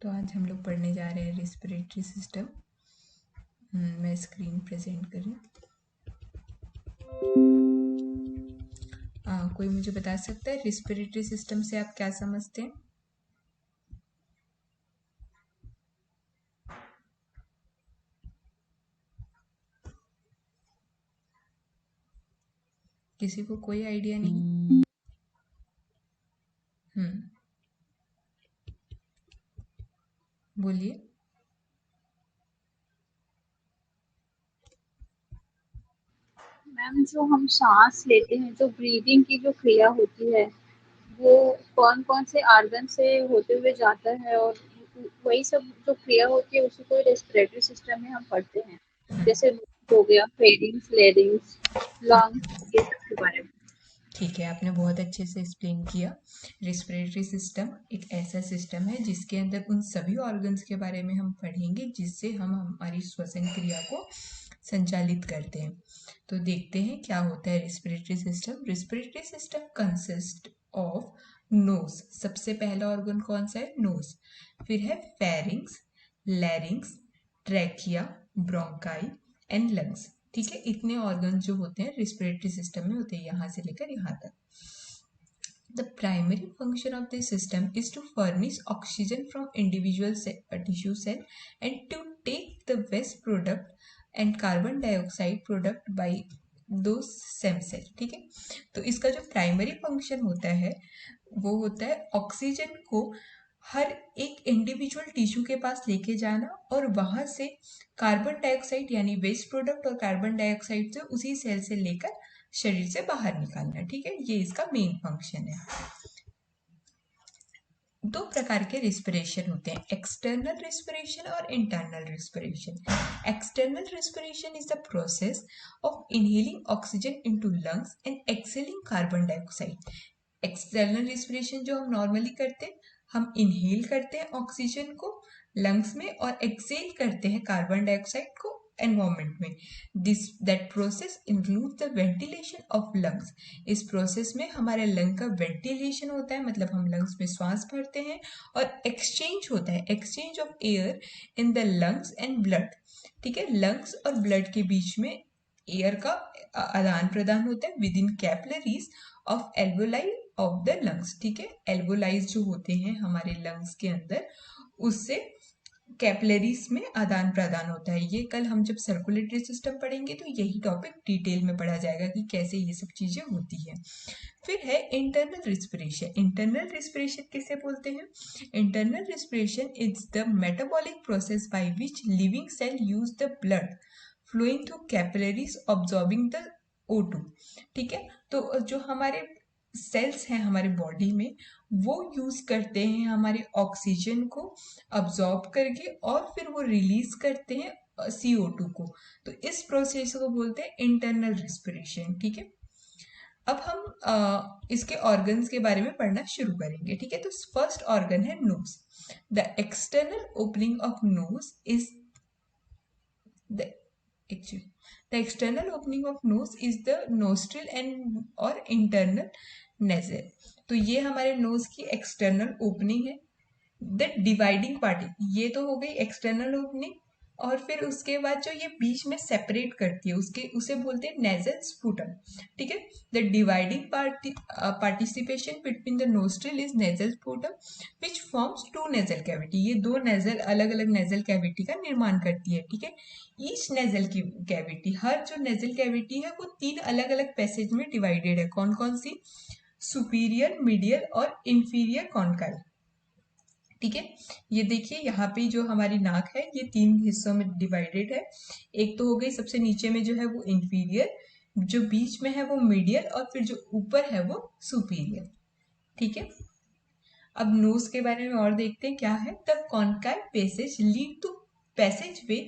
तो आज हम लोग पढ़ने जा रहे हैं रेस्पिरेटरी सिस्टम। मैं स्क्रीन प्रेजेंट करूँ। कोई मुझे बता सकता है रेस्पिरेटरी सिस्टम से आप क्या समझते हैं? किसी को कोई आइडिया नहीं? बोलिए। मैम, जो हम सांस लेते हैं, जो ब्रीदिंग की जो क्रिया होती है, वो कौन कौन से आर्गन से होते हुए जाता है, और वही सब जो क्रिया होती है उसी को रेस्पिरेटरी सिस्टम में हम पढ़ते हैं। जैसे हो गया फेरिंग्स, लेरिंग्स, लंग्स, ये सब के बारे में। ठीक है, आपने बहुत अच्छे से एक्सप्लेन किया। रेस्पिरेटरी सिस्टम एक ऐसा सिस्टम है जिसके अंदर उन सभी ऑर्गन्स के बारे में हम पढ़ेंगे जिससे हम हमारी श्वसन क्रिया को संचालित करते हैं। तो देखते हैं क्या होता है respiratory system. Respiratory system consist of nose. सबसे पहला ऑर्गन कौन सा है? नोज। फिर है pharynx, लैरिंग्स, trachea, bronchi and lungs. ठीक है, इतने ऑर्गन जो होते हैं रेस्पिरेटरी सिस्टम में होते हैं, यहाँ से लेकर यहाँ तक। The primary function of this system is to furnish oxygen from individual tissue cell and to take the waste product and carbon dioxide product by those stem cell। ठीक है, तो इसका जो प्राइमरी फंक्शन होता है वो होता है ऑक्सीजन को हर एक इंडिविजुअल टिश्यू के पास लेके जाना और वहां से कार्बन डाइऑक्साइड यानी वेस्ट प्रोडक्ट और कार्बन डाइऑक्साइड से उसी सेल से लेकर शरीर से बाहर निकालना। ठीक है, ये इसका मेन फंक्शन है। दो प्रकार के रेस्पिरेशन होते हैं, एक्सटर्नल रेस्पिरेशन और internal respiration. External respiration is the process of inhaling oxygen into lungs and exhaling carbon dioxide. External respiration जो हम नॉर्मली करते हैं, हम इनहेल करते हैं ऑक्सीजन को लंग्स में और एक्सहेल करते हैं कार्बन डाइऑक्साइड को एनवायरमेंट में। This that process include the ventilation of lungs. इस प्रोसेस में हमारे लंग का वेंटिलेशन होता है, मतलब हम लंग्स में श्वास भरते हैं, और एक्सचेंज होता है, exchange of air in the lungs and blood. ठीक है, लंग्स और ब्लड के बीच में एयर का आदान प्रदान होता है with in capillaries of alveoli of the lungs. ठीक है, एल्वोलाइज जो होते हैं हमारे लंग्स के अंदर, उससे कैपिलरीज में आदान प्रदान होता है। ये कल हम जब सर्कुलेटरी सिस्टम पढ़ेंगे तो यही टॉपिक डिटेल में पढ़ा जाएगा कि कैसे ये सब चीजें होती है। फिर है इंटरनल रिस्पिरेशन। इंटरनल रिस्पिरेशन किसे बोलते हैं? Internal respiration is the metabolic process by which living cell use the blood flowing through capillaries absorbing the O2। ठीक है, तो जो हमारे सेल्स हैं हमारे बॉडी में, वो यूज करते हैं हमारे ऑक्सीजन को अब्जॉर्ब करके और फिर वो रिलीज करते हैं CO2 को। तो इस प्रोसेस को बोलते हैं इंटरनल रिस्पिरेशन। ठीक है, अब हम इसके ऑर्गन्स के बारे में पढ़ना शुरू करेंगे। ठीक है, तो फर्स्ट ऑर्गन है nose. The external opening of nose is the actually the external opening of nose is the nostril and और internal nasal। तो ये हमारे नोज की एक्सटर्नल ओपनिंग है। द डिवाइडिंग पार्ट, ये तो हो गई एक्सटर्नल ओपनिंग, और फिर उसके बाद जो ये बीच में सेपरेट करती है उसके उसे बोलते हैं नेजल स्पूटम। ठीक है, the dividing participation between the nostril is nasal sputum which forms to nasal cavity. ये दो नेजल अलग अलग नेजल कैविटी का निर्माण करती है। ठीक है, ईच नेजल की कैविटी, हर जो नेजल कैविटी है वो तीन अलग अलग पैसेज में डिवाइडेड है। कौन कौन सी? सुपीरियर, मीडियल और इंफीरियर कॉन्काई। ठीक है, ये देखिए यहाँ पे जो हमारी नाक है ये तीन हिस्सों में डिवाइडेड है। एक तो हो गई सबसे नीचे में जो है वो इंफीरियर, जो बीच में है वो मीडियल, और फिर जो ऊपर है वो सुपीरियर। ठीक है, अब नोज के बारे में और देखते हैं क्या है। The concave passage lead to passageway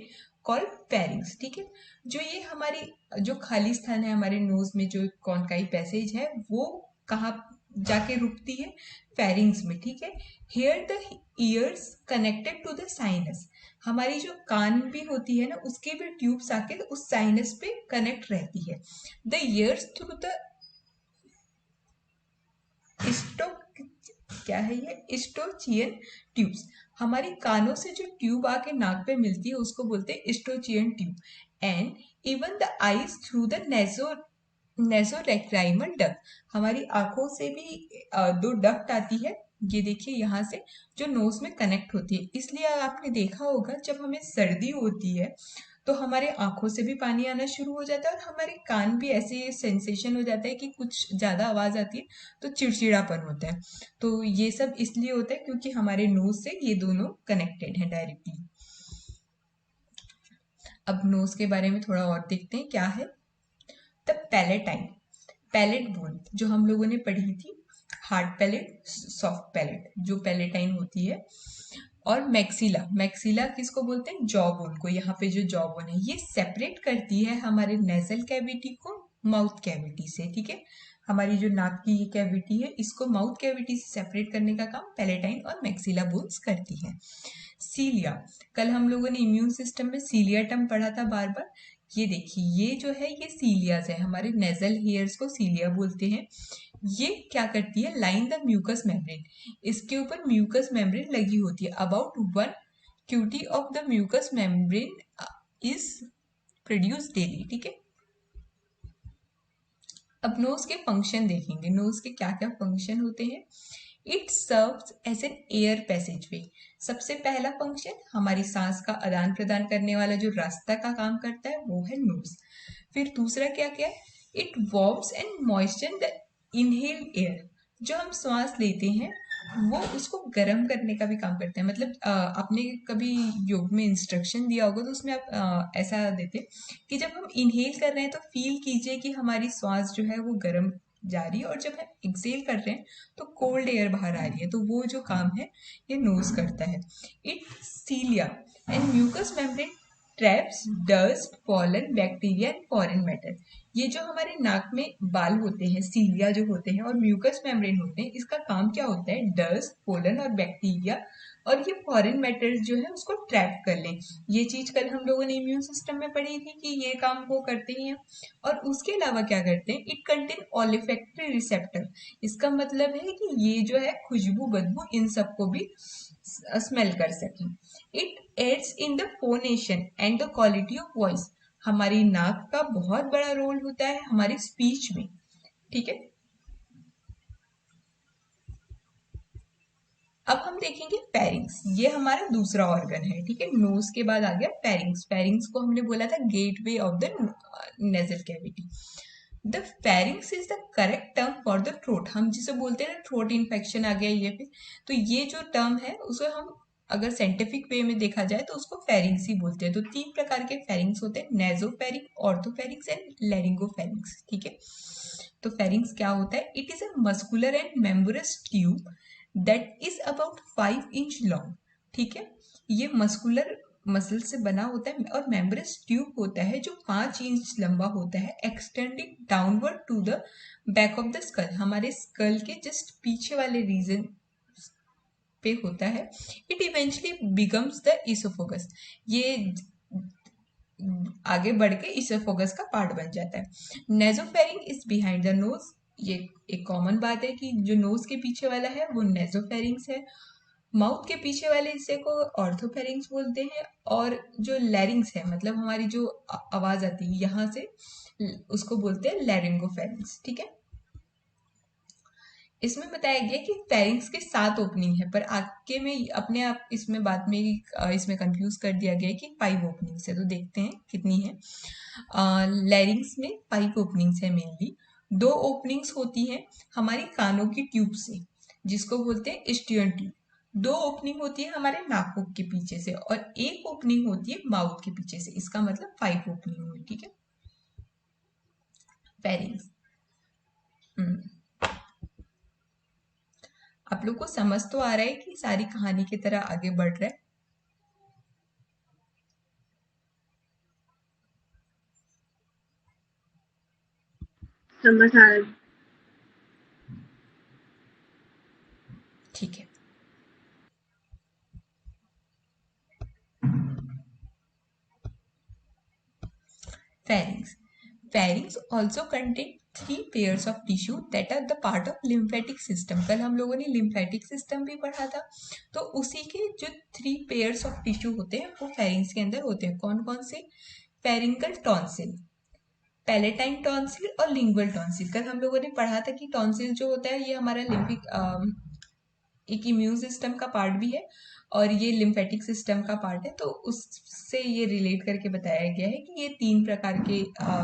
called pharynx. ठीक है, जो ये हमारी जो खाली स्थान है हमारे नोज में, जो कॉन्काइव पैसेज है वो कहाँ जाके रुकती है? फेरिंग्स में। ठीक है, here the ears connected to the sinus. हमारी जो कान भी होती है ना, उसके भी ट्यूब्स आके उस साइनस पे कनेक्ट रहती है। द ईयर्स थ्रू द क्या है ये? इस्टोचियन ट्यूब्स। हमारी कानों से जो ट्यूब आके नाक पे मिलती है उसको बोलते हैं Eustachian tube. And even the eyes through the nasolacrimal duct. हमारी आंखों से भी दो डक्ट आती है, ये देखिए यहाँ से, जो नोज में कनेक्ट होती है। इसलिए आपने देखा होगा जब हमें सर्दी होती है तो हमारे आंखों से भी पानी आना शुरू हो जाता है और हमारे कान भी ऐसे सेंसेशन हो जाता है कि कुछ ज्यादा आवाज आती है तो चिड़चिड़ापन होता है। तो ये सब इसलिए होता है क्योंकि हमारे नोज से ये दोनों कनेक्टेड है डायरेक्टली। अब नोज के बारे में थोड़ा और देखते हैं क्या है। द पैलेटाइन, पैलेट बोन जो हम लोगों ने पढ़ी थी, हार्ड पैलेट, सॉफ्ट पैलेट, जो पैलेटाइन होती है। और मैक्सिला, मैक्सिला किसको बोलते हैं? जॉ बोन को। यहाँ पे जो जॉ बोन है ये सेपरेट करती है हमारे नेजल कैविटी को माउथ कैविटी से, ठीक है। हमारी जो नाक की ये कैविटी है इसको माउथ कैविटी से सेपरेट करने का काम पैलेटाइन और मैक्सिला बोन्स करती है। सीलिया, कल हम लोगों ने इम्यून सिस्टम में सीलिया टर्म पढ़ा था बार बार। ये देखिए ये जो है ये सीलियाज है, हमारे नेजल हेयर्स को सीलिया बोलते हैं। ये क्या करती है? लाइन द म्यूकस मेम्ब्रेन, इसके ऊपर म्यूकस मेम्ब्रेन लगी होती है। About 1 quart of the mucus membrane is produce daily, ठीक है। अब नोज के फंक्शन देखेंगे, नोज के क्या क्या फंक्शन होते हैं। It serves as an air passage way. सबसे पहला फंक्शन हमारी सांस का आदान प्रदान करने वाला जो रास्ता का काम करता है वो है नोज। फिर दूसरा क्या क्या है? It warms and moisture the inhale air, जो हम सांस लेते हैं वो उसको गर्म करने का भी काम करते हैं। मतलब आपने कभी योग में इंस्ट्रक्शन दिया होगा तो उसमें आप ऐसा देते कि जब हम इनहेल कर रहे हैं तो फील कीजिए कि हमारी सांस जो है वो गर्म जा रही है, और जब हम एक्सेल कर रहे हैं तो कोल्ड एयर बाहर आ रही है। तो वो जो काम है ये नोज करता है। It cilia and mucus membrane traps dust, pollen, bacteria and foreign matter. ये जो हमारे नाक में बाल होते हैं, सीलिया जो होते हैं, और म्यूकस मेम्ब्रेन होते हैं, इसका काम क्या होता है? डस्ट, पोलन और बैक्टीरिया और ये फॉरेन मैटर जो है उसको ट्रैप कर लें। ये चीज कल हम लोगों ने इम्यून सिस्टम में पढ़ी थी कि ये काम वो करते ही हैं। और उसके अलावा क्या करते हैं? It contain olfactory receptor. इसका मतलब है कि ये जो है खुशबू, बदबू, इन सबको भी स्मेल कर सकें। It adds in the phonation and the quality of voice. हमारी नाक का बहुत बड़ा रोल होता है हमारी स्पीच में, ठीक है। अब हम देखेंगे फेरिंग्स, ये हमारा दूसरा ऑर्गन है, ठीक है। नोज के बाद आ गया फेरिंग्स। फेरिंग्स को हमने बोला था gateway of the nasal cavity. The pharynx is the correct term for the throat. हम जिसे बोलते हैं थ्रोट इन्फेक्शन आ गया ये पे, तो ये जो टर्म है उसे हम अगर साइंटिफिक वे में देखा जाए तो उसको फेरिंग्स ही बोलते हैं। तो 3 प्रकार के फेरिंग्स होते हैं, नेजोफेरिंग, ऑर्थोफेरिंग्स एंड लैरिंगोफेरिंग्स, ठीक है। तो फेरिंग्स क्या होता है? It is a muscular and membranes tube that is about 5 inch long, ठीक है। ये मस्कुलर मसल से बना होता है और मेम्ब्रेनस ट्यूब होता है जो 5 इंच लंबा होता है, extending downward to the back of the skull. हमारे स्कल के जस्ट पीछे वाले रीजन पे होता है। It eventually becomes the oesophagus. ये आगे बढ़ के इसोफोगस का पार्ट बन जाता है। नेजोफेरिंग इज बिहाइंड द नोज। ये एक कॉमन बात है कि जो नोज के पीछे वाला है वो नेजोफेरिंग्स है। माउथ के पीछे वाले हिस्से को ऑर्थोफेरिंग्स बोलते हैं, और जो लैरिंग्स है मतलब हमारी जो आवाज आती है यहाँ से, उसको बोलते हैं लैरिंगोफेरिंग्स, ठीक है। इसमें बताया गया कि फेरिंग्स के 7 ओपनिंग है, पर आगे में अपने आप इसमें बाद में इसमें कंफ्यूज कर दिया गया है कि 5 ओपनिंग्स है। तो देखते हैं कितनी है। लैरिंग्स में 5 ओपनिंग्स है मेनली। 2 ओपनिंग्स होती हैं हमारी कानों की ट्यूब से, जिसको बोलते हैं इस्टियन ट्यूब। 2 ओपनिंग होती है हमारे नाकों के पीछे से, और 1 ओपनिंग होती है माउथ के पीछे से। इसका मतलब 5 ओपनिंग हुई, ठीक है। फेरिंग्स आप लोग को समझ तो आ रहा है कि सारी कहानी की तरह आगे बढ़ रहा है? समझ आ रहा है। ठीक है। Pharynx. Pharynx also contain 3 pairs of tissue that are the part of lymphatic system. कल हम लोगों ने lymphatic system भी पढ़ा था, तो उसी के जो 3 pairs of tissue होते हैं वो pharynx के अंदर होते हैं. कौन कौन से? pharyngeal tonsil, पैलेटाइन टॉन्सिल और लिंगुअल टॉन्सिल. कल हम लोगों ने पढ़ा था कि टॉन्सिल जो होता है ये हमारा एक इम्यून सिस्टम का पार्ट भी है और ये लिम्फेटिक सिस्टम का पार्ट है, तो उससे ये रिलेट करके बताया गया है कि ये 3 प्रकार के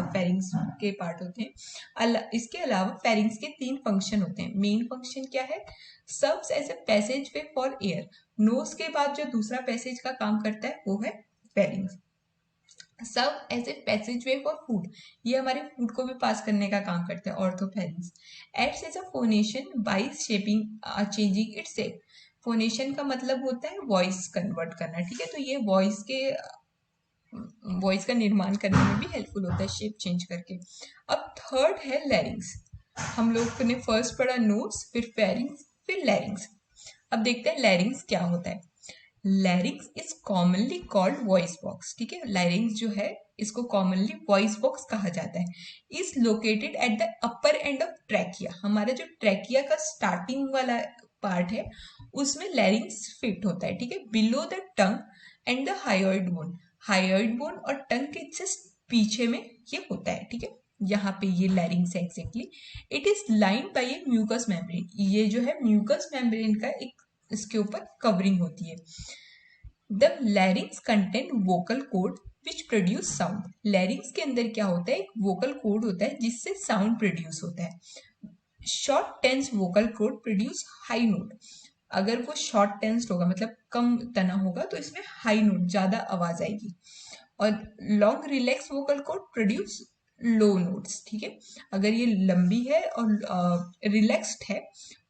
फेरिंग्स के पार्ट होते हैं. इसके अलावा फेरिंग्स के 3 फंक्शन होते हैं. मेन फंक्शन क्या है? Serves as a passage way for air. Nose के बाद जो दूसरा पैसेज का काम करता है वो है pharynx. Serve as a passage way for food, ये हमारे फूड को भी पास करने का काम करता है. Oropharynx acts as a phonation by shaping changing its shape. Phonation का मतलब होता है वॉइस कन्वर्ट करना, ठीक है. तो ये वॉइस का निर्माण करने में भी हेल्पफुल होता है शेप चेंज करके. अब थर्ड है लैरिंग्स. हम लोग ने फर्स्ट पढ़ा नोज, फिर फेरिंग्स, फिर लैरिंग्स. अब देखते हैं लैरिंग्स क्या होता है. लैरिंग्स is commonly called voice box, ठीक है. लैरिंग्स जो है इसको कॉमनली वॉइस बॉक्स कहा जाता है. Is located at the upper end of trachea. हमारा जो ट्रैकिया का स्टार्टिंग वाला पार्ट है उसमें लैरिंग्स फिट होता है, ठीक है. Below the tongue and the hyoid bone. Hyoid bone और टंग के जस्ट पीछे में ये होता है, ठीक है. यहाँ पे ये लैरिंग्स है exactly. It is lined by a mucus membrane. ये जो है म्यूकस मेम्ब्रेन का एक इसके ऊपर कवरिंग होती है. The larynx contain vocal code which produce sound. लैरिंग्स के अंदर क्या होता है? एक वोकल कोड होता है जिससे साउंड प्रोड्यूस होता है. Short tense vocal cord produce high note. अगर वो शॉर्ट टेंस्ड होगा मतलब कम तना होगा तो इसमें हाई नोट ज्यादा आवाज आएगी. और long relax vocal cord produce low notes, ठीक है. अगर ये लंबी है और रिलैक्स्ड है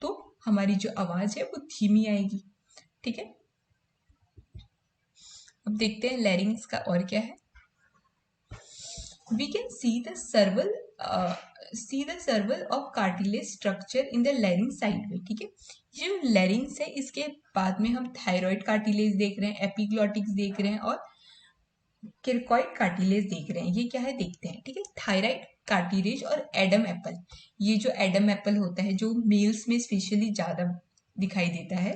तो हमारी जो आवाज है वो धीमी आएगी, ठीक है. अब देखते हैं लैरिंग्स का और क्या है. We can see the several of cartilage structure in the larynx side में, ठीक है. ये जो लैरिंग्स है इसके बाद में हम थायराइड कार्टिलेज देख रहे हैं, एपिग्लॉटिक्स देख रहे हैं और क्रिकॉइड कार्टिलेज देख रहे हैं. ये क्या है देखते हैं, ठीक है. थायराइड कार्टिलेज और एडम एप्पल. ये जो एडम एप्पल होता है जो मेल्स में स्पेशली ज्यादा दिखाई देता है,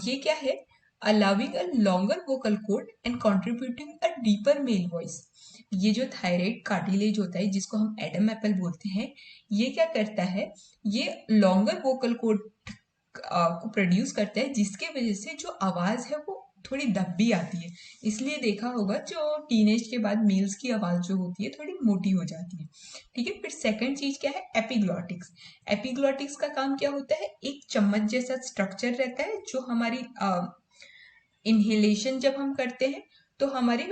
ये क्या है? Allowing a longer vocal cord and contributing a deeper male voice. ये जो थायराइड कार्टिलेज होता है जिसको हम एडम एप्पल बोलते हैं, ये क्या करता है? ये लॉन्गर वोकल कोड को प्रोड्यूस करता है जिसके वजह से जो आवाज है वो थोड़ी दबी आती है. इसलिए देखा होगा जो टीनेज के बाद मेल्स की आवाज जो होती है थोड़ी मोटी हो जाती है, ठीक है. फिर सेकंड चीज क्या है? एपिग्लॉटिक्स. एपिग्लॉटिक्स का काम क्या होता है? एक चम्मच जैसा स्ट्रक्चर रहता है जो हमारी इनहेलेशन जब हम करते हैं तो हमारी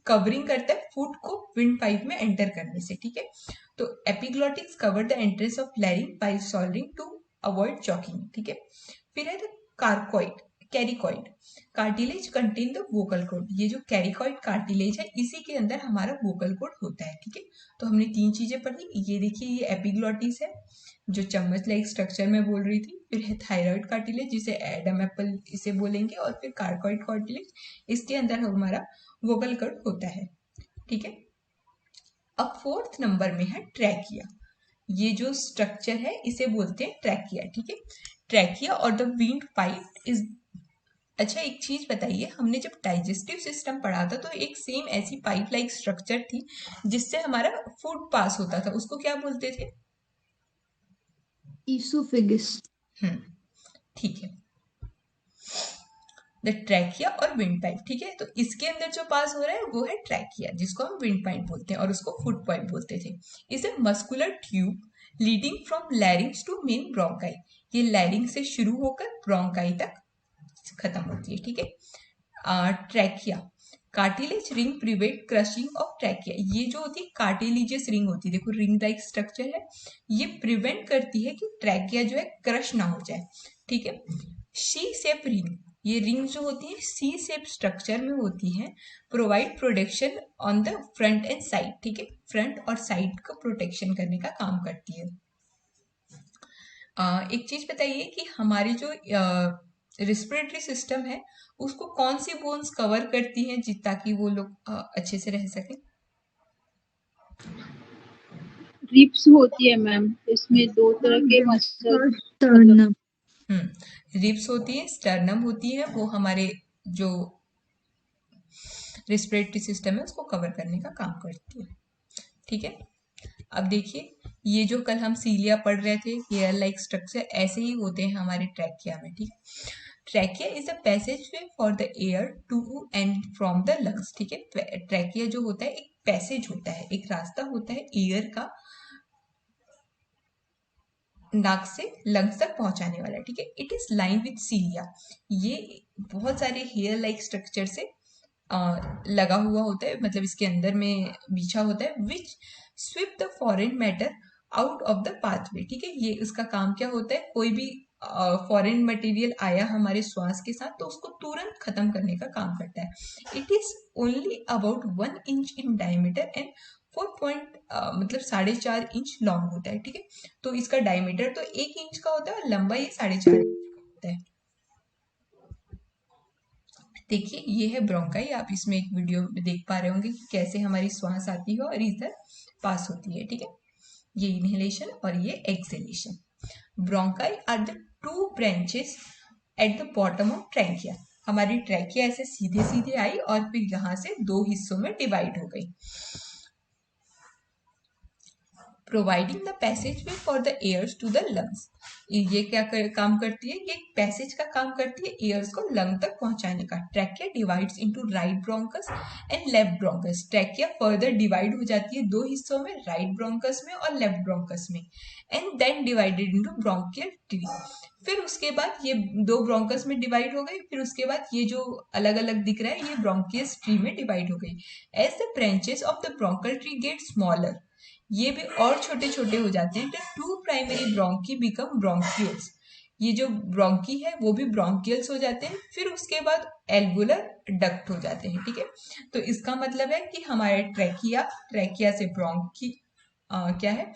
कवरिंग करता है फूड को विंड पाइप में एंटर करने से, ठीक है. तो epiglottis cover the entrance of larynx by swallowing to avoid choking, ठीक है. फिर है the cricoid cricoid. Cartilage contain the vocal cord. ये जो कैरिकॉइड कार्टिलेज है इसी के अंदर हमारा वोकल कोड होता है, ठीक है. तो हमने 3 चीजें पढ़ी. ये देखिए ये एपिग्लॉटिस है जो चम्मच लाइक स्ट्रक्चर में बोल रही थी. फिर है थायराइड कार्टिलेज जिसे एडम एप्पल इसे बोलेंगे और फिर कार्कोइड कार्टिलेज, इसके अंदर हमारा वोकल कोड होता है, ठीक है. अब फोर्थ नंबर में है ट्रैकिया. ये जो स्ट्रक्चर है इसे बोलते हैं ट्रैकिया, ठीक है. ट्रैकिया और द विंड पाइप इज. अच्छा एक चीज बताइए, हमने जब डाइजेस्टिव सिस्टम पढ़ा था तो एक सेम ऐसी पाइप लाइक स्ट्रक्चर थी जिससे हमारा फूड पास होता था, उसको क्या बोलते थे? ईसोफेगस. ठीक है. द ट्रैकिया और विंड पाइप, ठीक है. तो इसके अंदर जो पास हो रहा है वो है ट्रैकिया जिसको हम विंड पाइप बोलते हैं और उसको फूड पाइप बोलते थे. Is a muscular tube leading from larynx to main bronchi. ये लैरिंग से शुरू होकर ब्रोंकाई तक खत्म होती है, ठीक है. Trachea cartilage ring prevent crushing of trachea. ये जो होती है कार्टिलेजियस रिंग होती है, देखो रिंग लाइक स्ट्रक्चर है, ये प्रिवेंट करती है कि ट्रैकिया जो है क्रश ना हो जाए, ठीक है. सी शेप रिंग. ये रिंग जो होती है सी शेप स्ट्रक्चर में होती है. Provide protection on the front end side, ठीक है. फ्रंट और साइड को प्रोटेक्शन करने का काम करती है. एक चीज बताइए कि हमारी जो रिस्पिरेटरी सिस्टम है उसको कौन सी बोन्स कवर करती हैं ताकि वो लोग अच्छे से रह सकें? ड्रिप्स होती है मैम, इसमें दो तरह के मसल स्टर्नम। रिब्स होती है, स्टर्नम होती है, वो हमारे जो रेस्पिरेटरी सिस्टम है उसको कवर करने का काम करती है। ठीक है, अब देखिए ये जो कल हम सीलिया पढ़ रहे थे, एयर लाइक स्ट्रक्चर, ऐसे ही होते हैं हमारे ट्रैकिया में। ठीक है, trachea is a passage way for the air to and from the lungs. ठीक है, ट्रैकिया जो होता है एक पैसेज होता है, एक रास्ता होता है एयर का नाक से लंग्स तक पहुंचाने वाला। ठीक है, इट इज लाइन विथ सीलिया, ये बहुत सारे हेयर लाइक स्ट्रक्चर से लगा हुआ होता है, मतलब इसके अंदर में बिछा होता है, which sweep the foreign matter out of the pathway. ठीक है, ये उसका काम क्या होता है, कोई भी फॉरेन मटेरियल आया हमारे श्वास के साथ तो उसको तुरंत खत्म करने का काम करता है। It is only about 1 inch in diameter and 4 मतलब 4.5 इंच लॉन्ग होता है। ठीक है, तो इसका डायमीटर तो 1 इंच का होता है और लंबाई 4.5 इंच का होता है। देखिए ये है ब्रोंकाई, आप इसमें एक वीडियो में देख पा रहे होंगे कि कैसे हमारी श्वास आती है और इधर पास होती है। ठीक है, ये इनहेलेशन और ये exhalation. Bronchi are the 2 branches at the bottom of trachea. हमारी ट्रैकिया ऐसे सीधे सीधे आई और फिर यहाँ से 2 हिस्सों में डिवाइड हो गई। Providing the passage way for the airs to the lungs. ये क्या काम करती है, ये पैसेज का काम करती है एयर्स को लंग तक पहुंचाने का। Trachea divides into right bronchus and left bronchus. Trachea further divide हो जाती है 2 हिस्सों में, राइट ब्रोंकस में और लेफ्ट ब्रोंकस में, and then divided into bronchial tree. फिर उसके बाद ये 2 ब्रोंकस में डिवाइड हो गई, फिर उसके बाद ये जो अलग अलग दिख रहा है ये ब्रोंकियस ट्री में डिवाइड हो गई। As the branches of the bronchial tree get smaller, ये भी और छोटे छोटे हो जाते हैं। The 2 primary bronchi become bronchioles, ये जो ब्रोंकी है वो भी ब्रोंकियल्स हो जाते हैं। फिर उसके बाद एल्वुलर डक्ट हो जाते हैं। ठीक है, तो इसका मतलब है कि हमारे ट्रैकिया से ब्रोंकी क्या है,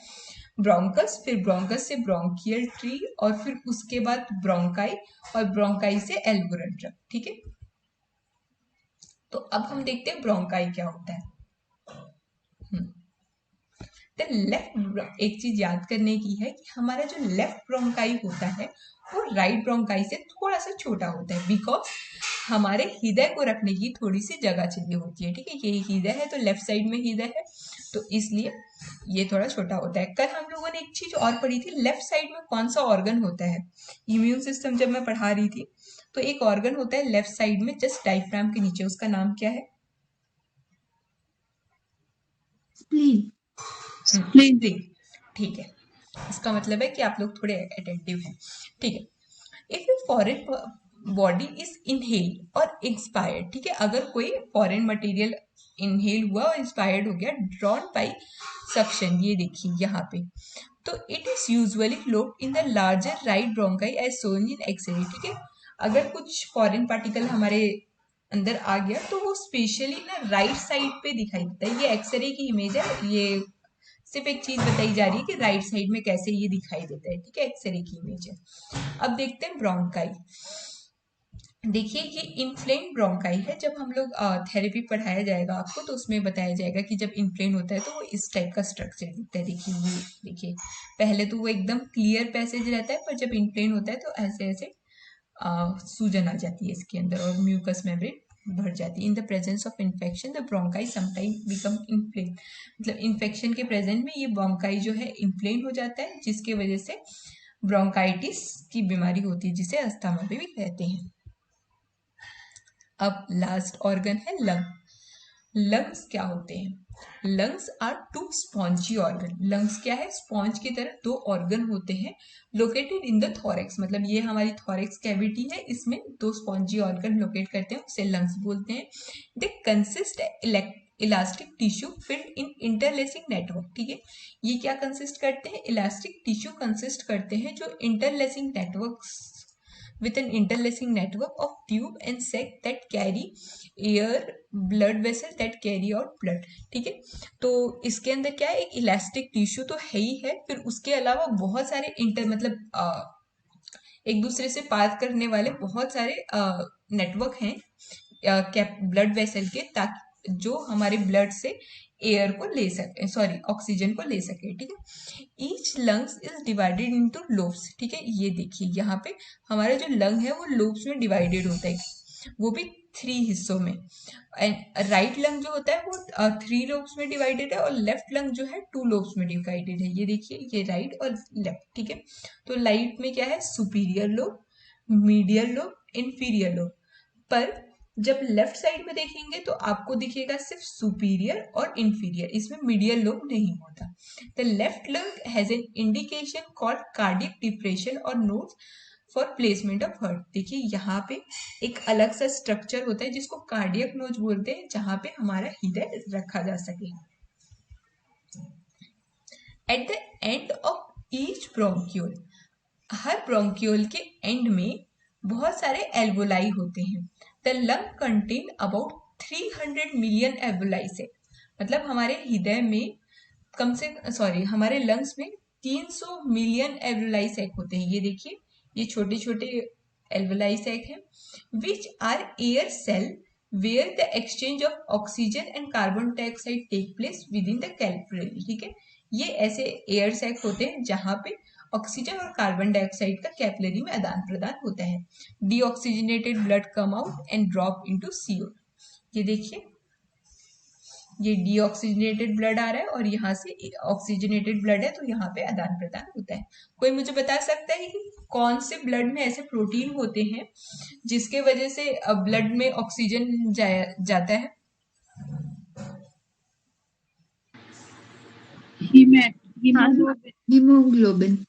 ब्रोंकस, फिर ब्रोंकस से ब्रोंकियल ट्री और फिर उसके बाद ब्रोंकाई और ब्रोंकाई से एल्वुलर डक्ट। ठीक है, तो अब हम देखते हैं ब्रोंकाई क्या होता है। द लेफ्ट, एक चीज याद करने की है कि हमारा जो लेफ्ट ब्रोंकाई होता है वो राइट ब्रोंकाई से थोड़ा सा छोटा होता है, बिकॉज हमारे हृदय को रखने की थोड़ी सी जगह चाहिए होती है। ठीक है, ये हृदय है तो लेफ्ट साइड में हृदय है, तो इसलिए ये थोड़ा छोटा होता है। कल हम लोगों ने एक चीज और पढ़ी थी, लेफ्ट साइड में कौन सा ऑर्गन होता है, इम्यून सिस्टम जब मैं पढ़ा रही थी तो एक ऑर्गन होता है लेफ्ट साइड में जस्ट डायफ्राम के नीचे, उसका नाम क्या है, स्प्लीन। स्प्लीन। ठीक है, इसका मतलब है कि आप लोग थोड़े अटेंटिव हैं। ठीक है, if a foreign body is inhale और इंस्पायर्ड, ठीक है, अगर कोई फॉरेन मटेरियल इनहेल हुआ और इंस्पायर्ड हो गया, ड्रॉन बाई सक्शन, ये देखिए यहाँ पे, तो it is usually float in the larger right bronchi as shown in X ray. ठीक है, अगर कुछ फॉरेन पार्टिकल हमारे अंदर आ गया तो वो स्पेशली ना राइट साइड पे दिखाई देता है। ये एक्सरे की इमेज है, ये सिर्फ एक चीज बताई जा रही है कि राइट साइड में कैसे ये दिखाई देता है। ठीक है, एक्सरे की इमेज है। अब देखते हैं ब्रोंकाई। देखिए ये इन्फ्लेम ब्रोंकाई है, जब हम लोग थेरेपी पढ़ाया जाएगा आपको तो उसमें बताया जाएगा कि जब इन्फ्लेम होता है तो वो इस टाइप का स्ट्रक्चर दिखता है। देखिए ये देखिए, पहले तो वो एकदम क्लियर पैसेज रहता है, पर जब इन्फ्लेम होता है तो ऐसे ऐसे सूजन आ जाती है इसके अंदर और म्यूकस मेम्ब्रेन भर जाती है। In the presence of infection the bronchi sometime become inflame, मतलब इन्फेक्शन के प्रेजेंट में ये ब्रोंकाई जो है इन्फ्लेम हो जाता है, जिसके वजह से ब्रोंकाइटिस की बीमारी होती है, जिसे अस्थमा भी कहते हैं। अब लास्ट ऑर्गन है लंग। लंग्स क्या होते हैं, lungs are 2 spongy organ. Lungs क्या है, स्पॉन्ज की तरह 2 ऑर्गन होते हैं लोकेटेड इन द थोरेक्स, मतलब ये हमारी थोरेक्स कैविटी है, इसमें 2 स्पॉन्जी ऑर्गन लोकेट करते हैं, उसे लंग्स बोलते हैं। They consist elastic tissue filled in interlacing network. ठीक है, ये क्या कंसिस्ट करते हैं, इलास्टिक टिश्यू कंसिस्ट करते हैं जो interlacing networks with an interlacing network of tube and sac that carry air, blood vessel that carry out blood। ठीक है, तो इसके अंदर क्या है, एक इलास्टिक टिश्यू तो है ही है, फिर उसके अलावा बहुत सारे एक दूसरे से पास करने वाले बहुत सारे नेटवर्क हैं ब्लड वेसल के, ताकि जो हमारे ब्लड से एयर को ले सके, सॉरी ऑक्सीजन को ले सके, ठीक है। Each lungs is divided into lobes, ठीक है। ये देखिए यहाँ पे हमारा जो लंग है वो लोब्स में डिवाइडेड होता है, वो भी 3 हिस्सों में। एंड राइट लंग जो होता है वो 3 लोब्स में डिवाइडेड है, और लेफ्ट लंग जो है 2 लोब्स में डिवाइडेड है। ये देखिए, ये राइट और लेफ्ट, ठीक है। तो राइट में क्या है, superior lobe, medial lobe, inferior lobe. पर जब लेफ्ट साइड में देखेंगे तो आपको दिखेगा सिर्फ सुपीरियर और इंफीरियर, इसमें मीडियल लोब नहीं होता। The left lung has an indication called cardiac depression और nodes for placement of heart. देखिए यहाँ पे एक अलग सा स्ट्रक्चर होता है जिसको कार्डियक नोज बोलते हैं, जहां पे हमारा हृदय रखा जा सके। At the end of each bronchiole, her bronchiole के एंड में बहुत सारे एल्वोलाई होते हैं। The lung contain about 300 million alveoli से, मतलब हमारे हृदय में हमारे लंग्स में 300 मिलियन एल्वोलाई सैक होते हैं। ये देखिए, ये छोटे छोटे एल्वोलाई सैक हैं, which are air cell where the exchange of oxygen and carbon dioxide take place within the capillary, ठीक है। ये ऐसे एयर सैक होते हैं जहां पे ऑक्सीजन और कार्बन डाइऑक्साइड का कैपिलरी में आदान प्रदान होता है। Deoxygenated blood come out and drop into CO। ये देखिए, ये डीऑक्सीजनेटेड ब्लड आ रहा है और यहाँ से ऑक्सीजनेटेड ब्लड है, तो यहाँ पे आदान प्रदान होता है। कोई मुझे बता सकता है कि कौन से ब्लड में ऐसे प्रोटीन होते हैं जिसके वजह से ब्लड में ऑक्सीजन जाता है? हीमोग्लोबिन।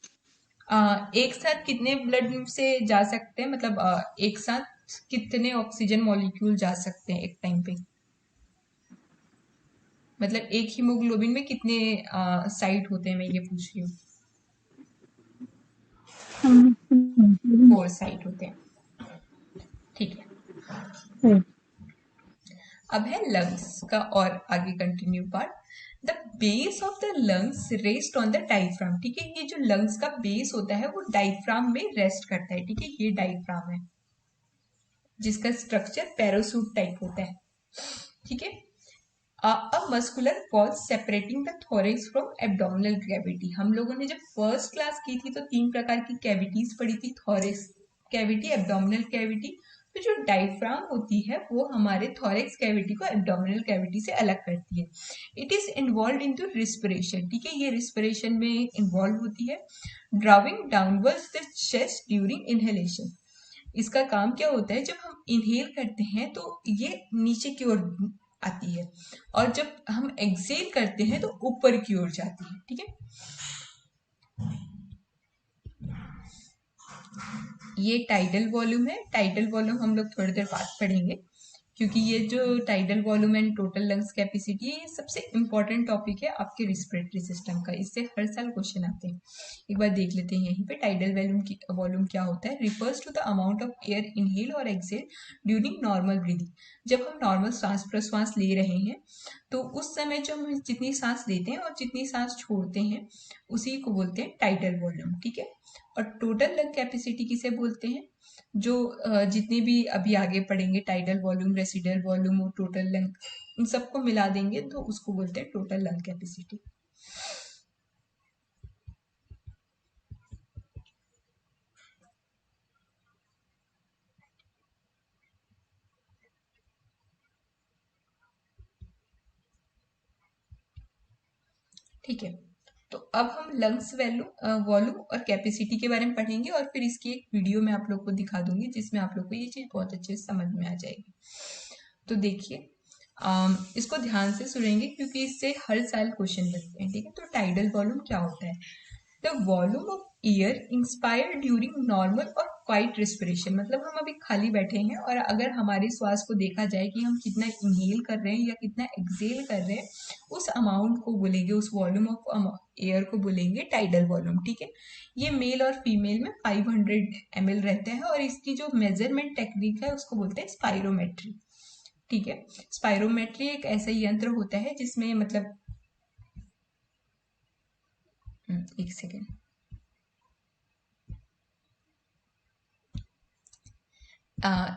एक साथ कितने ब्लड से जा सकते हैं, मतलब एक साथ कितने ऑक्सीजन मॉलिक्यूल जा सकते हैं एक टाइम पे? मतलब एक हीमोग्लोबिन में कितने साइट होते हैं, मैं ये पूछ रही हूँ। 4 साइट होते हैं, ठीक है। अब है लंग्स का और आगे continue part. The base of the lungs rest on the diaphragm, ठीक है। ये जो लंग्स का बेस होता है वो डायफ्राम में रेस्ट करता है, ठीक है। ये डायफ्राम है जिसका स्ट्रक्चर पैरासूट टाइप होता है, ठीक है। A muscular wall separating the thorax from abdominal cavity. हम लोगों ने जब फर्स्ट क्लास की थी तो 3 प्रकार की कैविटीज पढ़ी थी, थोरेक्स कैविटी, एब्डोमिनल कैविटी। तो जो डायफ्राम होती है वो हमारे थोरेक्स कैविटी को एब्डोमिनल कैविटी से अलग करती है। It is involve into respiration, ठीक है। ये रिस्पिरेशन में इन्वॉल्व होती है। Drawing downwards the chest during inhalation. इसका काम क्या होता है, जब हम इनहेल करते हैं तो ये नीचे की ओर आती है, और जब हम एक्सेल करते हैं तो ऊपर की ओर जाती है, ठीक है। ये टाइडल वॉल्यूम है। टाइडल वॉल्यूम हम लोग थोड़ी देर बाद पढ़ेंगे, क्योंकि ये जो tidal volume and total lungs capacity है, ये सबसे इंपॉर्टेंट टॉपिक है आपके रिस्पिरेटरी सिस्टम का। इससे हर साल क्वेश्चन आते हैं। एक बार देख लेते हैं यहीं पे टाइडल वॉल्यूम क्या होता है। Refers to the amount of air inhale और एक्सेल ड्यूरिंग नॉर्मल ब्रीदिंग। जब हम नॉर्मल सांस प्रश्वास ले रहे हैं तो उस समय जो हम जितनी सांस लेते हैं और जितनी सांस छोड़ते हैं उसी को बोलते हैं टाइडल वॉल्यूम, ठीक है। और टोटल लंग कैपेसिटी किसे बोलते हैं, जो जितने भी अभी आगे पढ़ेंगे, टाइडल वॉल्यूम, रेसिडुअल वॉल्यूम और टोटल लंग, इन सबको मिला देंगे तो उसको बोलते हैं टोटल लंग कैपेसिटी। ठीक है, तो अब हम लंग्स वॉल्यूम और कैपेसिटी के बारे में पढ़ेंगे, और फिर इसकी एक वीडियो में आप लोग को दिखा दूंगी जिसमें आप लोग को ये चीज बहुत अच्छे से समझ में आ जाएगी। तो देखिए, इसको ध्यान से सुनेंगे क्योंकि इससे हर साल क्वेश्चन बनते हैं, ठीक है। तो टाइडल वॉल्यूम क्या होता है? The volume of air inspired during normal और क्वाइट रिस्पिरेशन। मतलब हम अभी खाली बैठे हैं और अगर हमारे श्वास को देखा जाए कि हम कितना इनहेल कर रहे हैं या कितना एक्सेल कर रहे हैं, उस अमाउंट को बोलेंगे, उस वॉल्यूम ऑफ एयर को बोलेंगे टाइडल वॉल्यूम, ठीक है। ये मेल और फीमेल में 500 ml रहता है, और इसकी जो मेजरमेंट टेक्निक है उसको बोलते हैं स्पायरोमेट्री, ठीक है। स्पायरोमेट्री एक ऐसा यंत्र होता है जिसमें मतलब एक सेकेंड,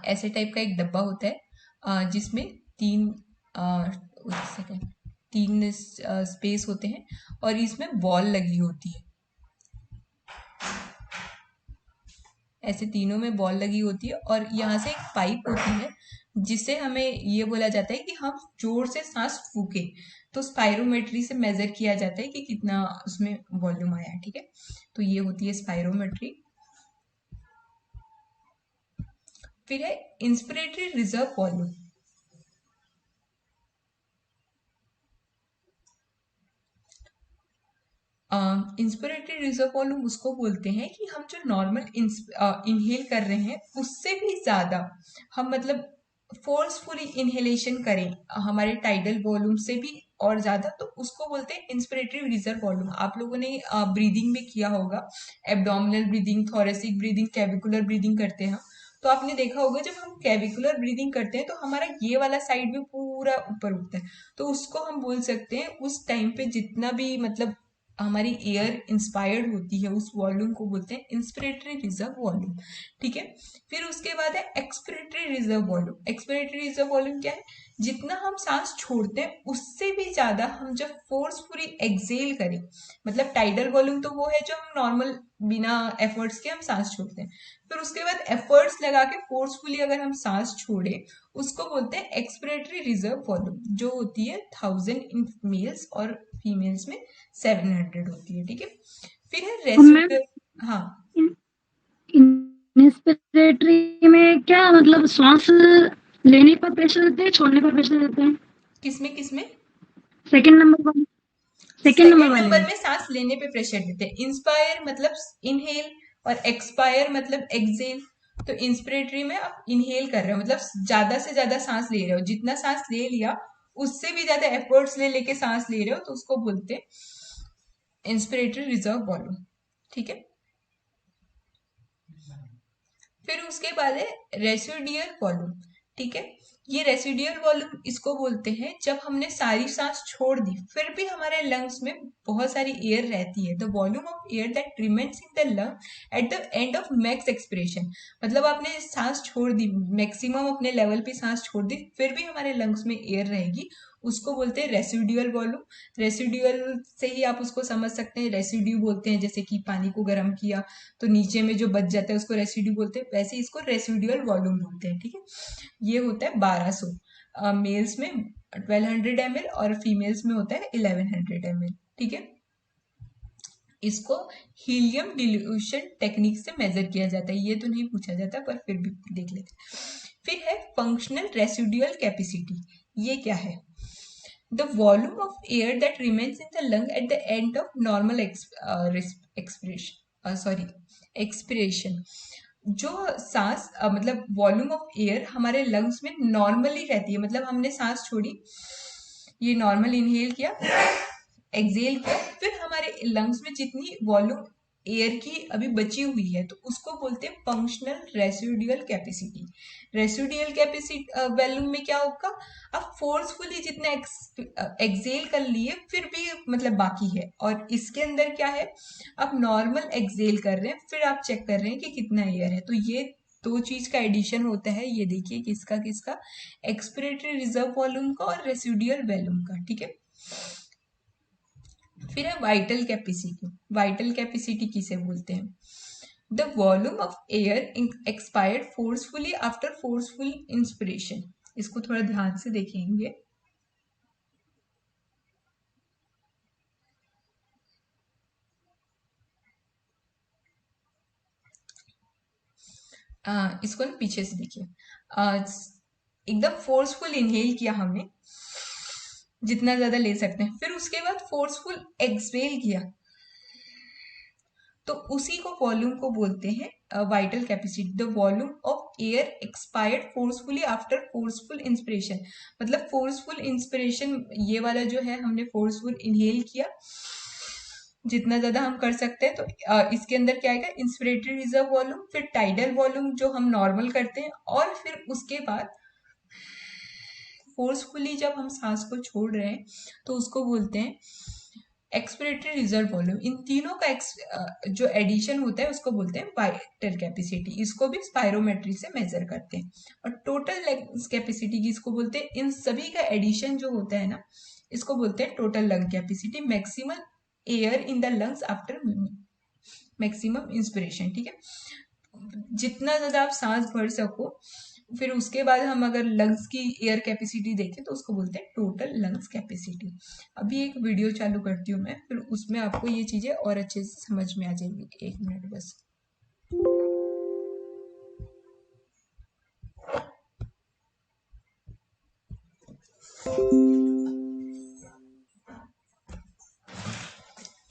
ऐसे टाइप का एक डब्बा होता है जिसमें 3 एक सेकेंड, तीन स्पेस होते हैं और इसमें बॉल लगी होती है, ऐसे तीनों में बॉल लगी होती है और यहाँ से एक पाइप होती है जिससे हमें ये बोला जाता है कि हम जोर से सांस फूके, तो स्पायरोमेट्री से मेजर किया जाता है कि कितना उसमें वॉल्यूम आया है। ठीक है, तो ये होती है स्पायरोमेट्री। फिर है inspiratory reserve volume. Inspiratory reserve volume उसको बोलते हैं कि हम जो नॉर्मल इनहेल कर रहे हैं उससे भी ज्यादा हम मतलब फोर्सफुली इनहेलेशन करें हमारे टाइडल वॉल्यूम से भी और ज्यादा, तो उसको बोलते हैं इंस्पिरेटरी रिजर्व वॉल्यूम। आप लोगों ने ब्रीदिंग में किया होगा, abdominal breathing, thoracic breathing, clavicular breathing करते हैं, तो आपने देखा होगा जब हम कैविकुलर ब्रीदिंग करते हैं तो हमारा ये वाला साइड भी पूरा ऊपर उठता है, तो उसको हम बोल सकते हैं उस टाइम पे जितना भी मतलब हमारी एयर इंस्पायर्ड होती है उस वॉल्यूम को बोलते हैं इंस्पिरेटरी रिजर्व वॉल्यूम। ठीक है, फिर उसके बाद है expiratory reserve volume. Expiratory reserve volume क्या है, जितना हम सांस छोड़ते हैं उससे भी ज्यादा हम जब फोर्सफुली एक्सेल करें, मतलब टाइडल वॉल्यूम तो वो है जो हम नॉर्मल बिना एफर्ट्स के हम सांस छोड़ते हैं, फिर उसके बाद एफर्ट्स लगा के फोर्सफुली अगर हम सांस छोड़े उसको बोलते हैं एक्सपिरेटरी रिजर्व वॉल्यूम, जो होती है 1000 इन मेल्स और फीमेल्स में 700 होती है। ठीक है, फिर है मैम रेसिड्यूअल। हाँ, इंस्पिरेटरी में क्या मतलब श्वास लेने पर प्रेशर देते हैं, छोड़ने पर प्रेशर देते हैं? किसमें किसमें? सेकंड नंबर वाले, सेकंड नंबर सेकेंड वाले नंबर में। में सांस लेने पे प्रेशर देते हैं। इंस्पायर मतलब इनहेल और एक्सपायर मतलब एक्सेल। तो इंस्पिरेटरी में आप इनहेल कर रहे हो मतलब ज्यादा से ज्यादा सांस ले रहे हो, जितना सांस ले लिया उससे भी ज्यादा एफर्ट्स ले लेके सांस ले रहे हो, तो उसको बोलते हैं इंस्पिरेटरी रिजर्व वॉल्यूम। ठीक है, फिर उसके बाद है रेसिडुअल वॉल्यूम। ठीक है, ये रेसिडुअल वॉल्यूम इसको बोलते हैं जब हमने सारी सांस छोड़ दी फिर भी हमारे लंग्स में बहुत सारी एयर रहती है, the volume of air that remains in the lung at the end of max expiration. मतलब आपने सांस छोड़ दी, मैक्सिमम अपने लेवल पे सांस छोड़ दी, फिर भी हमारे लंग्स में एयर रहेगी, उसको बोलते हैं रेसिडुअल वॉल्यूम। रेसिडुअल से ही आप उसको समझ सकते हैं, रेसिड्यू बोलते हैं, जैसे कि पानी को गर्म किया तो नीचे में जो बच जाता है उसको रेसिड्यू बोलते हैं, वैसे इसको रेसिडुअल वॉल्यूम बोलते हैं। ठीक है, ये होता है 1200, मेल्स में 1200 ml और फीमेल्स में होता है 1100 ml। ठीक है, इसको हीलियम डिल्यूशन टेक्निक से मेजर किया जाता है, ये तो नहीं पूछा जाता पर फिर भी देख लेते हैं। फिर है फंक्शनल रेसिडुअल कैपेसिटी। ये क्या है, the volume of air that remains in the lung at the end of normal expiration। जो सांस मतलब वॉल्यूम ऑफ एयर हमारे लंग्स में नॉर्मली रहती है, मतलब हमने सांस छोड़ी, ये नॉर्मल इनहेल किया, एक्सेल किया, फिर हमारे लंग्स में जितनी वॉल्यूम एयर की अभी बची हुई है तो उसको बोलते हैं functional residual capacity. Residual capacity volume में क्या होगा, आप फोर्सफुली जितना एक्सेल कर लिए फिर भी मतलब बाकी है, और इसके अंदर क्या है, आप नॉर्मल एक्सेल कर रहे हैं फिर आप चेक कर रहे हैं कि कितना एयर है, तो ये दो चीज का एडिशन होता है। ये देखिए किसका किसका, एक्सपिरेटरी रिजर्व वॉल्यूम का और रेसिडुअल वॉल्यूम का। ठीक है, फिर है वाइटल कैपेसिटी। वाइटल कैपेसिटी किसे बोलते हैं, the volume of air expired forcefully after forceful inspiration. इसको थोड़ा ध्यान से देखेंगे। इसको ना पीछे से देखिए, एकदम फोर्सफुल इनहेल किया हमने, जितना ज्यादा ले सकते हैं, फिर उसके बाद फोर्सफुल एक्सपेल किया, तो उसी को वॉल्यूम को बोलते हैं vital capacity, the volume of air expired forcefully after forceful inspiration. मतलब फोर्सफुल इंस्पिरेशन ये वाला जो है, हमने फोर्सफुल इनहेल किया जितना ज्यादा हम कर सकते हैं, तो इसके अंदर क्या आएगा, इंस्पिरेटरी रिजर्व वॉल्यूम, फिर टाइडल वॉल्यूम जो हम नॉर्मल करते हैं, और फिर उसके बाद फोर्सफुली जब हम सांस को छोड़ रहे हैं तो उसको बोलते हैं एक्सपिरेटरी रिजर्व वॉल्यूम, इन तीनों का जो एडिशन होता है उसको बोलते हैं वाइटल कैपेसिटी, इसको भी स्पायरोमेट्री से मेजर करते हैं। और टोटल लंग्स कैपेसिटी की इसको बोलते हैं, इन सभी का एडिशन जो होता है ना इसको बोलते हैं total lung capacity, maximum air in the lungs after maximum inspiration. ठीक है, जितना ज्यादा आप सांस भर सको, फिर उसके बाद हम अगर लंग्स की एयर कैपेसिटी देखें तो उसको बोलते हैं टोटल लंग्स कैपेसिटी। अभी एक वीडियो चालू करती हूँ मैं, फिर उसमें आपको ये चीजें और अच्छे से समझ में आ जाएगी। 1 मिनट बस।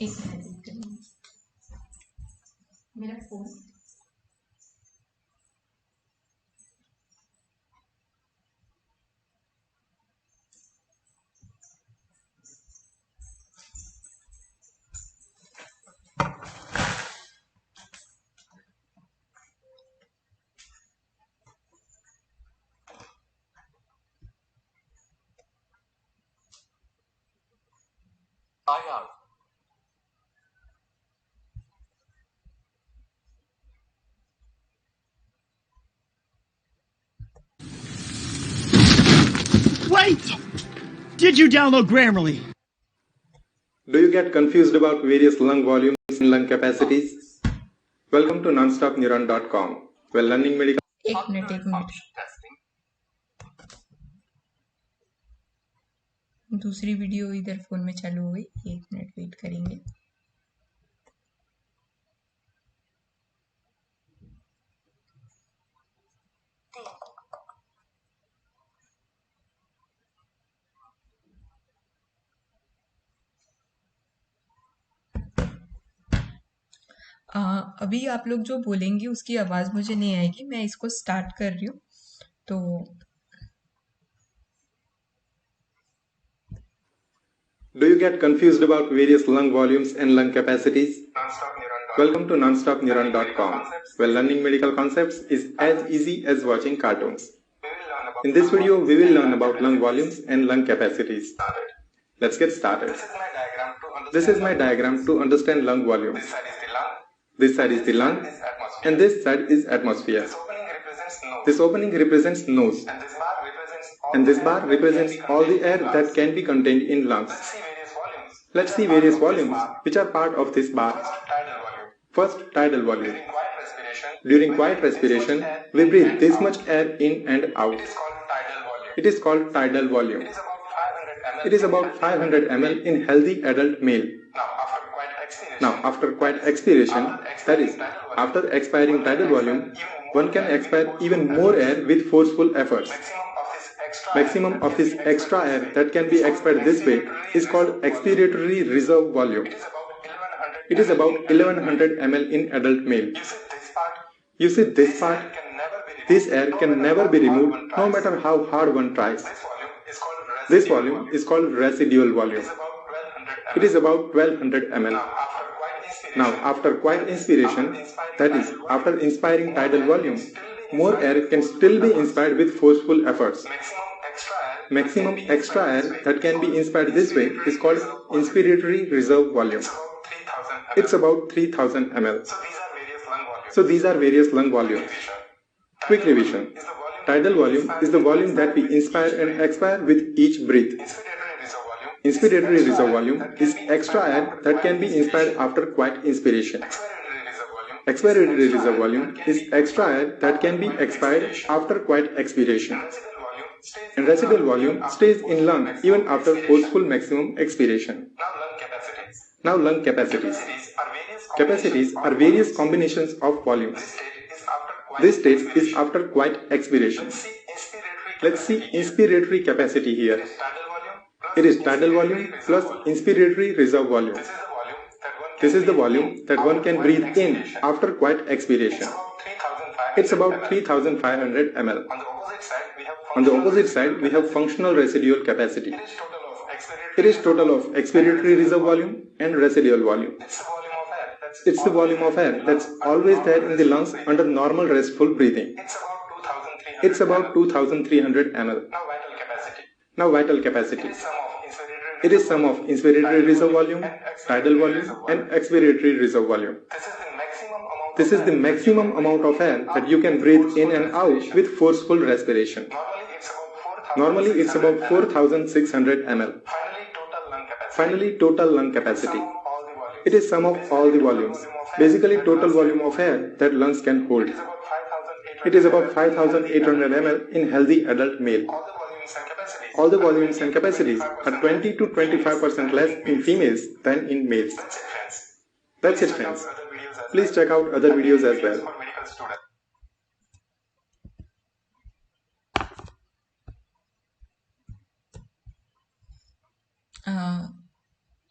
एक मिनट, मेरा phone IR. Wait! Did you download Grammarly? Do you get confused about various lung volumes and lung capacities? Welcome to nonstopneuron.com, where learning medical. एक मिनट Testing. दूसरी वीडियो इधर फोन में चालू हो गई, 1 मिनट वेट करेंगे। अभी आप लोग जो बोलेंगे उसकी आवाज मुझे नहीं आएगी, मैं इसको स्टार्ट कर रही हूँ। तो Do you get confused about various lung volumes and lung capacities? Welcome to nonstopneuron.com, where learning medical concepts is as easy as watching cartoons. In this video, we will learn about lung volumes and lung capacities. Let's get started. This is my diagram to understand lung volumes. This side is the lung, and this side is atmosphere. This opening represents nose, and this bar represents all the air that can be contained in lungs. Let's see various volumes which are part of this bar. First, tidal volume. During quiet respiration, we breathe this much air in and out. It is called tidal volume. It is about 500 ml in healthy adult male. Now, after quiet expiration, that is, after expiring tidal volume, one can expire even more air with forceful efforts. Maximum of this extra air that can be expired this way is called expiratory reserve volume. It is about 1100 ml in adult male. You see this part? This air can never be removed no matter how hard one tries. This volume is called residual volume. It is about 1200 ml. Now, after quiet inspiration, that is, after inspiring tidal volume, more air can still be inspired with forceful efforts. Maximum extra air that can be inspired this way is called inspiratory reserve volume. It's about 3000 ml. So these are various lung volumes. Quick revision. Tidal volume is the volume that we inspire and expire with each breath. Inspiratory reserve volume is extra air that can be inspired after quiet inspiration. Expiratory reserve volume is extra air that can be expired after quiet expiration. And residual volume stays in lung even after forceful maximum expiration. Now lung capacities. Capacities are various combinations of volumes. This state is after quiet expiration. Let's see inspiratory capacity here. It is tidal volume plus inspiratory reserve volume. This is the volume that one can breathe in after quiet expiration. It's about 3500 ml. On the opposite side, we have functional residual capacity. It is total of expiratory reserve volume and residual volume. It's the volume of air that's always there in the lungs under normal restful breathing. It's about 2300 ml. Now vital capacity. It is sum of inspiratory reserve volume, tidal volume, and expiratory reserve volume. This is the maximum amount of air that you can breathe in and out with forceful respiration. Normally, it's about 4,600 ml. Finally, total lung capacity. It is sum of all the volumes, basically total volume of air that lungs can hold. It is about 5,800 ml in healthy adult male. All the volumes and capacities are 20 to 25% less in females than in males. That's it, friends. Please check out other videos as well.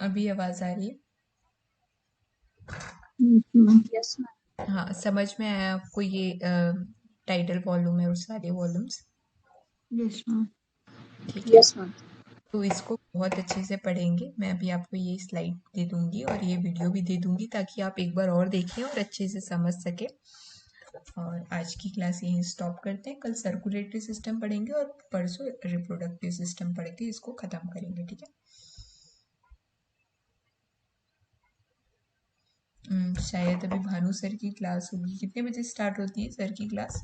अभी आवाज आ रही है? Yes ma'am. हाँ, समझ में आया आपको ये टाइटल वॉल्यूम है और सारे वॉल्यूम्स? Yes ma'am. ठीक है, यस मैम। तो इसको बहुत अच्छे से पढ़ेंगे। मैं अभी आपको ये स्लाइड दे दूंगी और ये वीडियो भी दे दूंगी ताकि आप एक बार और देखें और अच्छे से समझ सके। और आज की क्लास यहीं स्टॉप करते हैं। कल सर्कुलेटरी सिस्टम पढ़ेंगे और परसों रिप्रोडक्टिव सिस्टम पढ़ के इसको ख़त्म करेंगे, ठीक है? शायद अभी भानु सर की क्लास होगी। कितने बजे स्टार्ट होती है सर की क्लास?